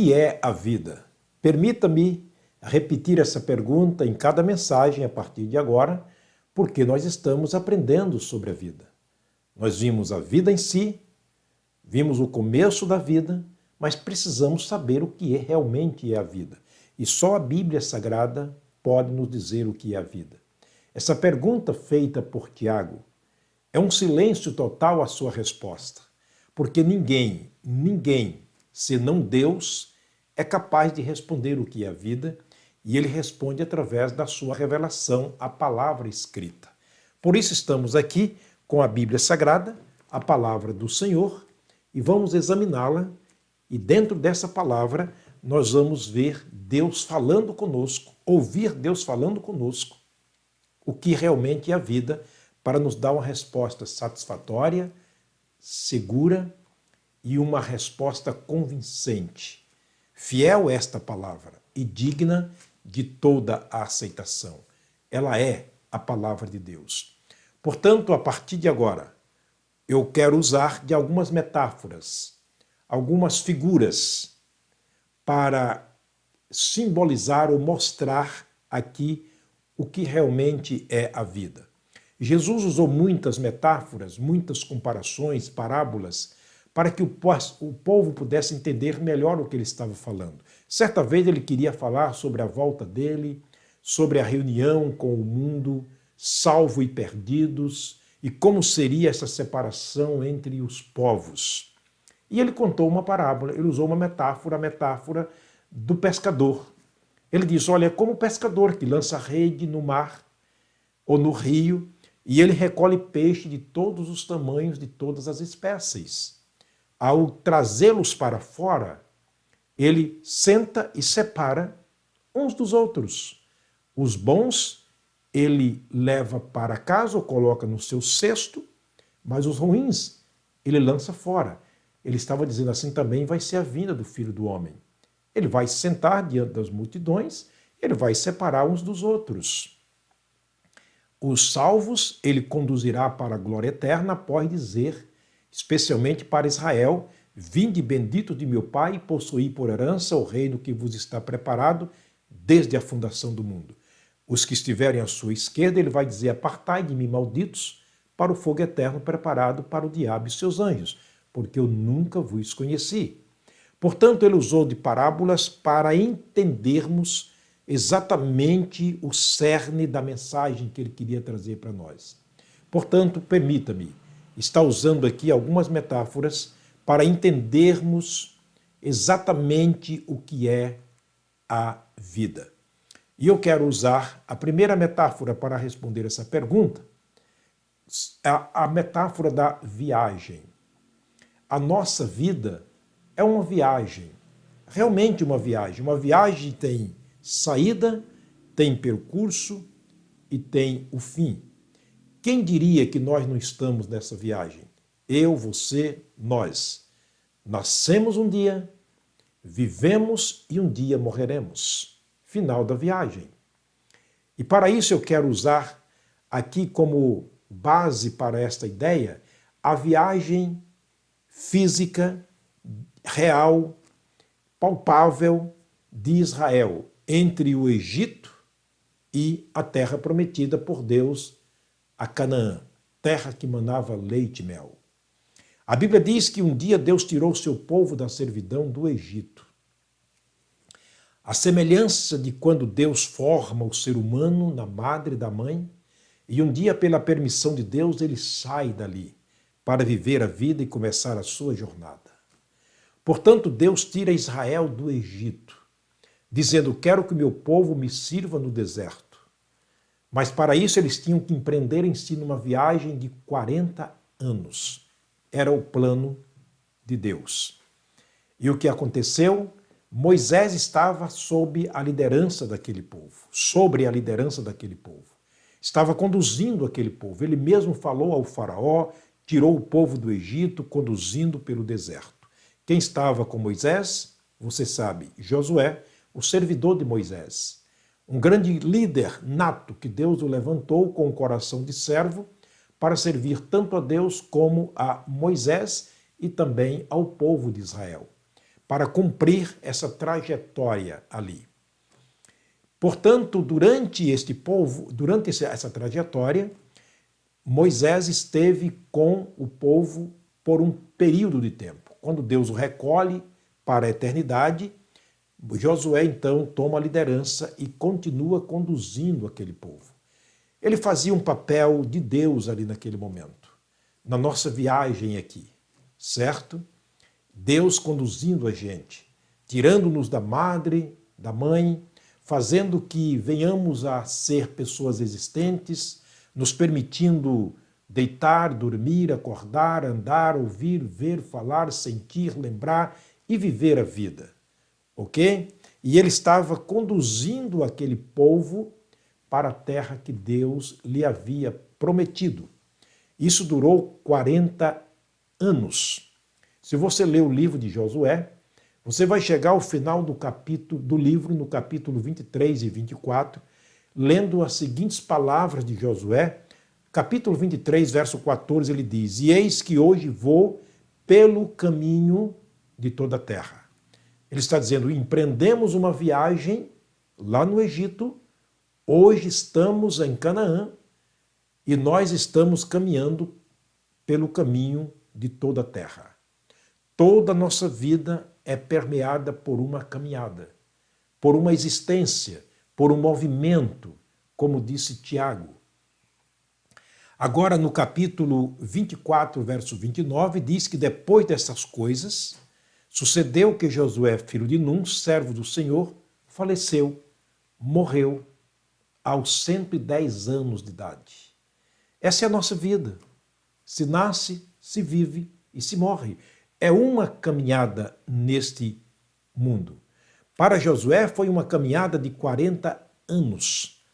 que é a vida? Permita-me repetir essa pergunta em cada mensagem a partir de agora, porque nós estamos aprendendo sobre a vida. Nós vimos a vida em si, vimos o começo da vida, mas precisamos saber o que realmente é a vida. E só a Bíblia Sagrada pode nos dizer o que é a vida. Essa pergunta feita por Tiago é um silêncio total à sua resposta, porque ninguém, senão Deus, é capaz de responder o que é a vida, e ele responde através da sua revelação, a palavra escrita. Por isso estamos aqui com a Bíblia Sagrada, a palavra do Senhor, e vamos examiná-la, e dentro dessa palavra nós vamos ver Deus falando conosco, ouvir Deus falando conosco, o que realmente é a vida, para nos dar uma resposta satisfatória, segura e uma resposta convincente. Fiel esta palavra e digna de toda a aceitação. Ela é a palavra de Deus. Portanto, a partir de agora, eu quero usar de algumas metáforas, algumas figuras, para simbolizar ou mostrar aqui o que realmente é a vida. Jesus usou muitas metáforas, muitas comparações, parábolas, para que o povo pudesse entender melhor o que ele estava falando. Certa vez ele queria falar sobre a volta dele, sobre a reunião com o mundo, salvo e perdidos, e como seria essa separação entre os povos. E ele contou uma parábola, ele usou uma metáfora, a metáfora do pescador. Ele diz, olha, é como o pescador que lança a rede no mar ou no rio, e ele recolhe peixe de todos os tamanhos, de todas as espécies. Ao trazê-los para fora, ele senta e separa uns dos outros. Os bons ele leva para casa ou coloca no seu cesto, mas os ruins ele lança fora. Ele estava dizendo assim também vai ser a vinda do Filho do Homem. Ele vai sentar diante das multidões, ele vai separar uns dos outros. Os salvos ele conduzirá para a glória eterna após dizer, especialmente para Israel, vinde bendito de meu Pai, possuí por herança o reino que vos está preparado desde a fundação do mundo. Os que estiverem à sua esquerda, ele vai dizer, apartai de mim, malditos, para o fogo eterno preparado para o diabo e seus anjos, porque eu nunca vos conheci. Portanto, ele usou de parábolas para entendermos exatamente o cerne da mensagem que ele queria trazer para nós. Portanto, permita-me estar usando aqui algumas metáforas para entendermos exatamente o que é a vida. E eu quero usar a primeira metáfora para responder essa pergunta, a metáfora da viagem. A nossa vida é uma viagem, realmente uma viagem. Uma viagem tem saída, tem percurso e tem o fim. Quem diria que nós não estamos nessa viagem? Eu, você, nós. Nascemos um dia, vivemos e um dia morreremos. Final da viagem. E para isso eu quero usar aqui como base para esta ideia a viagem física, real, palpável de Israel entre o Egito e a terra prometida por Deus, a Canaã, terra que manava leite e mel. A Bíblia diz que um dia Deus tirou seu povo da servidão do Egito. A semelhança de quando Deus forma o ser humano na madre da mãe, e um dia, pela permissão de Deus, ele sai dali para viver a vida e começar a sua jornada. Portanto, Deus tira Israel do Egito, dizendo, quero que o meu povo me sirva no deserto. Mas para isso eles tinham que empreender em si numa viagem de 40 anos. Era o plano de Deus. E o que aconteceu? Moisés estava sob a liderança daquele povo, sobre a liderança daquele povo. Estava conduzindo aquele povo. Ele mesmo falou ao faraó, tirou o povo do Egito, conduzindo pelo deserto. Quem estava com Moisés? Você sabe, Josué, o servidor de Moisés. Um grande líder nato que Deus o levantou com o coração de servo para servir tanto a Deus como a Moisés e também ao povo de Israel. para cumprir essa trajetória ali. Portanto, durante essa trajetória, Moisés esteve com o povo por um período de tempo. Quando Deus o recolhe para a eternidade, Josué então toma a liderança e continua conduzindo aquele povo. Ele fazia um papel de Deus ali naquele momento, na nossa viagem aqui, certo? Deus conduzindo a gente, tirando-nos da madre, da mãe, fazendo que venhamos a ser pessoas existentes, nos permitindo deitar, dormir, acordar, andar, ouvir, ver, falar, sentir, lembrar e viver a vida, ok? E ele estava conduzindo aquele povo para a terra que Deus lhe havia prometido. Isso durou 40 anos. Se você ler o livro de Josué, você vai chegar ao final do livro, no capítulo 23 e 24, lendo as seguintes palavras de Josué. Capítulo 23, verso 14, ele diz: E eis que hoje vou pelo caminho de toda a terra. Ele está dizendo, empreendemos uma viagem lá no Egito, hoje estamos em Canaã e nós estamos caminhando pelo caminho de toda a terra. Toda a nossa vida é permeada por uma caminhada, por uma existência, por um movimento, como disse Tiago. Agora, no capítulo 24, verso 29, diz que depois dessas coisas, sucedeu que Josué, filho de Num, servo do Senhor, faleceu, morreu aos 110 anos de idade. Essa é a nossa vida. Se nasce, se vive e se morre. É uma caminhada neste mundo. Para Josué foi uma caminhada de 40 anos.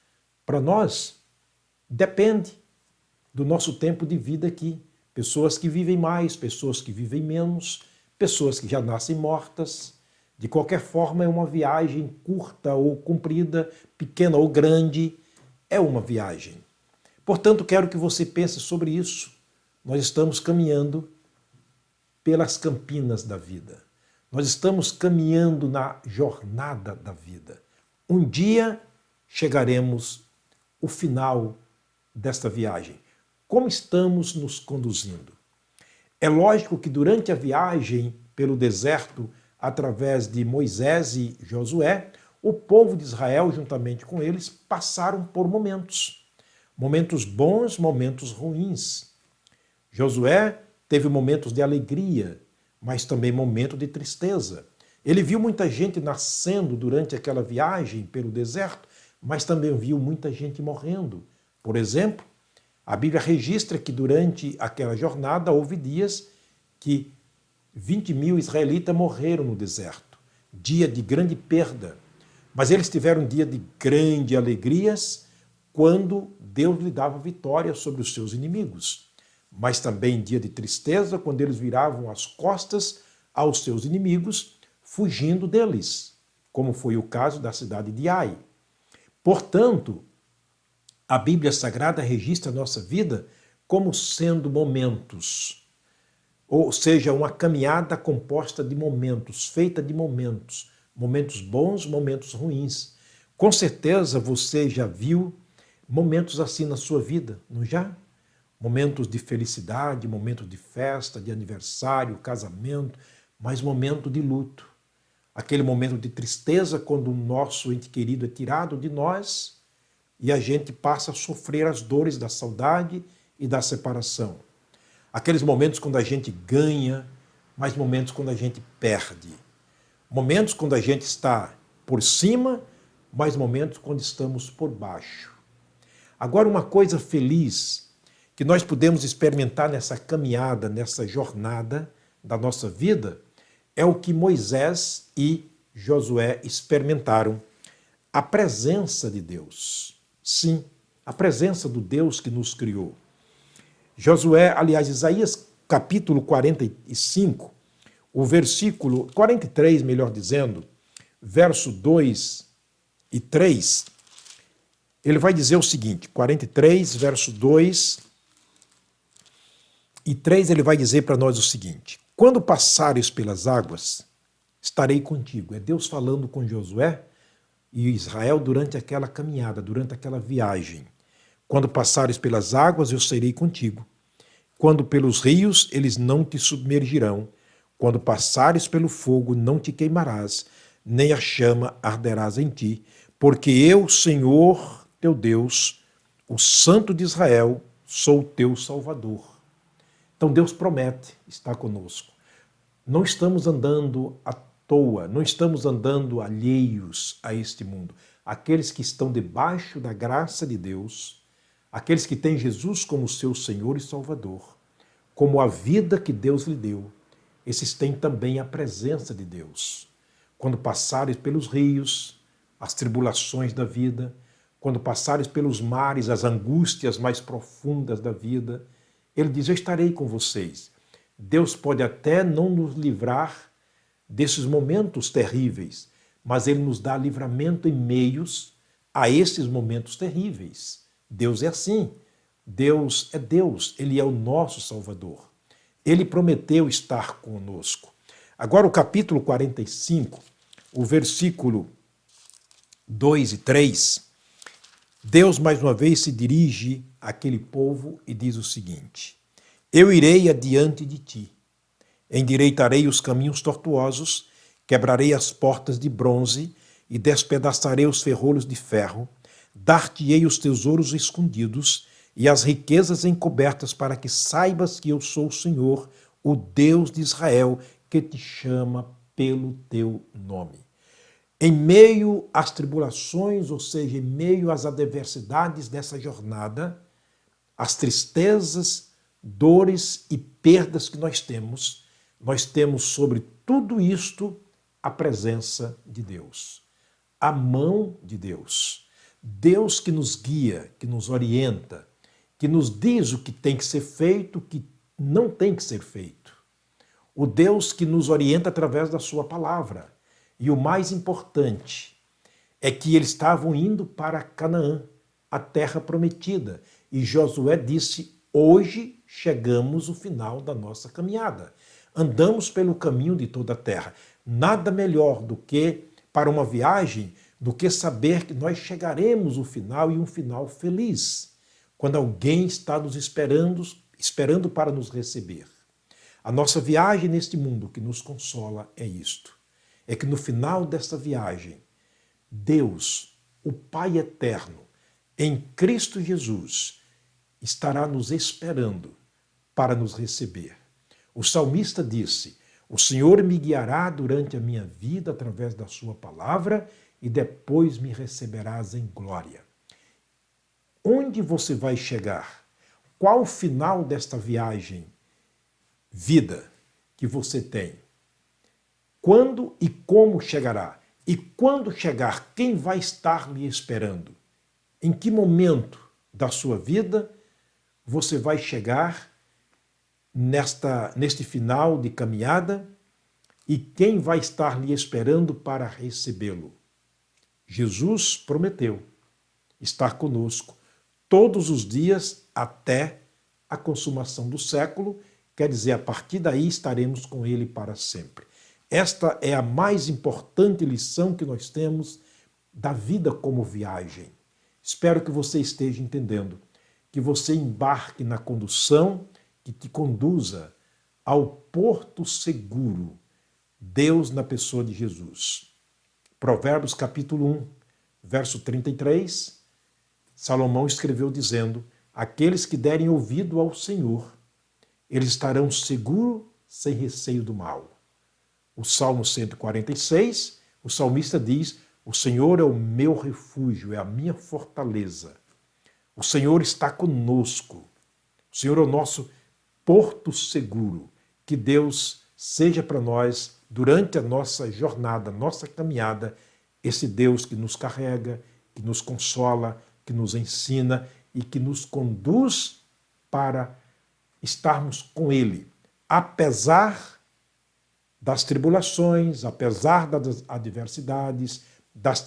Para nós, depende do nosso tempo de vida aqui. Pessoas que vivem mais, pessoas que vivem menos, pessoas que já nascem mortas. De qualquer forma, é uma viagem curta ou comprida, pequena ou grande, é uma viagem. Portanto, quero que você pense sobre isso. Nós estamos caminhando pelas campinas da vida. Nós estamos caminhando na jornada da vida. Um dia chegaremos ao final desta viagem. Como estamos nos conduzindo? É lógico que durante a viagem pelo deserto, através de Moisés e Josué, o povo de Israel, juntamente com eles, passaram por momentos. Momentos bons, momentos ruins. Josué teve momentos de alegria, mas também momentos de tristeza. Ele viu muita gente nascendo durante aquela viagem pelo deserto, mas também viu muita gente morrendo. Por exemplo, a Bíblia registra que durante aquela jornada houve dias que 20 mil israelitas morreram no deserto. Dia de grande perda. Mas eles tiveram um dia de grande alegrias quando Deus lhe dava vitória sobre os seus inimigos. Mas também dia de tristeza quando eles viravam as costas aos seus inimigos, fugindo deles, como foi o caso da cidade de Ai. Portanto, a Bíblia Sagrada registra a nossa vida como sendo momentos, ou seja, uma caminhada composta de momentos, feita de momentos, momentos bons, momentos ruins. Com certeza você já viu momentos assim na sua vida, não já? Momentos de felicidade, momentos de festa, de aniversário, casamento, mas momento de luto. Aquele momento de tristeza quando o nosso ente querido é tirado de nós e a gente passa a sofrer as dores da saudade e da separação. Aqueles momentos quando a gente ganha, mas momentos quando a gente perde. Momentos quando a gente está por cima, mas momentos quando estamos por baixo. Agora, uma coisa feliz que nós podemos experimentar nessa caminhada, nessa jornada da nossa vida, é o que Moisés e Josué experimentaram. A presença de Deus. Sim, a presença do Deus que nos criou. Josué, aliás, Isaías capítulo 45, o versículo 43, melhor dizendo, verso 2 e 3, ele vai dizer o seguinte, 43, verso 2 e 3, ele vai dizer para nós o seguinte: quando passares pelas águas, estarei contigo. É Deus falando com Josué e Israel durante aquela caminhada, durante aquela viagem. Quando passares pelas águas, eu serei contigo. Quando pelos rios, eles não te submergirão. Quando passares pelo fogo, não te queimarás, nem a chama arderás em ti. Porque eu, Senhor, teu Deus, o Santo de Israel, sou o teu Salvador. Então Deus promete estar conosco. Não estamos andando à toa, não estamos andando alheios a este mundo. Aqueles que estão debaixo da graça de Deus, aqueles que têm Jesus como seu Senhor e Salvador, como a vida que Deus lhe deu, esses têm também a presença de Deus. Quando passares pelos rios, as tribulações da vida, quando passares pelos mares, as angústias mais profundas da vida, ele diz, eu estarei com vocês. Deus pode até não nos livrar desses momentos terríveis, mas ele nos dá livramento em meios a esses momentos terríveis. Deus é assim. Deus é Deus, ele é o nosso Salvador. Ele prometeu estar conosco. Agora o capítulo 45, o versículo 2 e 3, Deus mais uma vez se dirige àquele povo e diz o seguinte: eu irei adiante de ti, endireitarei os caminhos tortuosos, quebrarei as portas de bronze e despedaçarei os ferrolhos de ferro, dar-te-ei os tesouros escondidos e as riquezas encobertas, para que saibas que eu sou o Senhor, o Deus de Israel, que te chama pelo teu nome. Em meio às tribulações, ou seja, em meio às adversidades dessa jornada, as tristezas, dores e perdas que nós temos sobre tudo isto a presença de Deus, a mão de Deus. Deus que nos guia, que nos orienta, que nos diz o que tem que ser feito, o que não tem que ser feito. O Deus que nos orienta através da sua palavra. E o mais importante é que eles estavam indo para Canaã, a terra prometida. E Josué disse, hoje chegamos ao final da nossa caminhada. Andamos pelo caminho de toda a terra. Nada melhor do que, para uma viagem, do que saber que nós chegaremos ao final e um final feliz, quando alguém está nos esperando para nos receber. A nossa viagem neste mundo que nos consola é isto. É que no final desta viagem, Deus, o Pai eterno, em Cristo Jesus, estará nos esperando para nos receber. O salmista disse, o Senhor me guiará durante a minha vida através da sua palavra e depois me receberás em glória. Onde você vai chegar? Qual o final desta viagem, vida, que você tem? Quando e como chegará? E quando chegar, quem vai estar lhe esperando? Em que momento da sua vida você vai chegar neste final de caminhada e quem vai estar lhe esperando para recebê-lo? Jesus prometeu estar conosco todos os dias até a consumação do século, quer dizer, a partir daí estaremos com ele para sempre. Esta é a mais importante lição que nós temos da vida como viagem. Espero que você esteja entendendo, que você embarque na condução que te conduza ao porto seguro, Deus na pessoa de Jesus. Provérbios capítulo 1, verso 33, Salomão escreveu dizendo, aqueles que derem ouvido ao Senhor, eles estarão seguros sem receio do mal. O Salmo 146, o salmista diz, o Senhor é o meu refúgio, é a minha fortaleza. O Senhor está conosco. O Senhor é o nosso porto seguro. Que Deus seja para nós, durante a nossa jornada, nossa caminhada, esse Deus que nos carrega, que nos consola, que nos ensina e que nos conduz para estarmos com Ele, apesar das tribulações, apesar das adversidades, das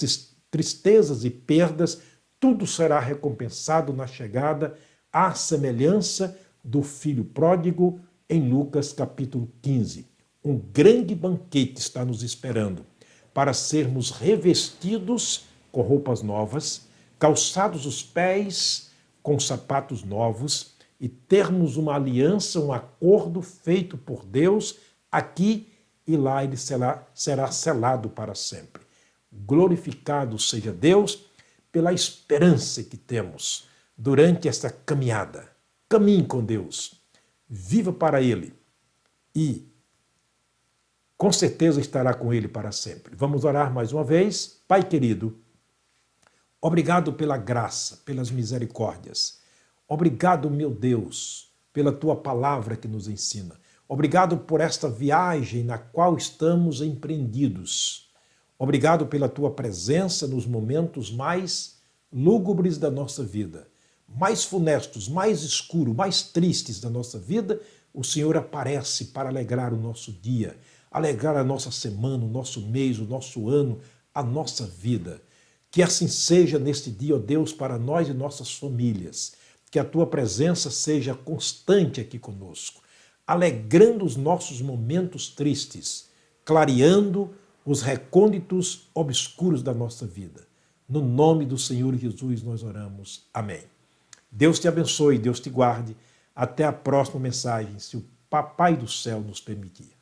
tristezas e perdas, tudo será recompensado na chegada, à semelhança do filho pródigo em Lucas capítulo 15. Um grande banquete está nos esperando para sermos revestidos com roupas novas, calçados os pés com sapatos novos e termos uma aliança, um acordo feito por Deus aqui e lá ele será selado para sempre. Glorificado seja Deus pela esperança que temos durante esta caminhada. Caminhe com Deus, viva para Ele e com certeza estará com Ele para sempre. Vamos orar mais uma vez. Pai querido, obrigado pela graça, pelas misericórdias. Obrigado, meu Deus, pela Tua palavra que nos ensina. Obrigado por esta viagem na qual estamos empreendidos. Obrigado pela Tua presença nos momentos mais lúgubres da nossa vida, mais funestos, mais escuros, mais tristes da nossa vida. O Senhor aparece para alegrar o nosso dia, alegrar a nossa semana, o nosso mês, o nosso ano, a nossa vida. Que assim seja neste dia, ó Deus, para nós e nossas famílias. Que a Tua presença seja constante aqui conosco, alegrando os nossos momentos tristes, clareando os recônditos obscuros da nossa vida. No nome do Senhor Jesus nós oramos. Amém. Deus te abençoe, Deus te guarde. Até a próxima mensagem, se o Papai do Céu nos permitir.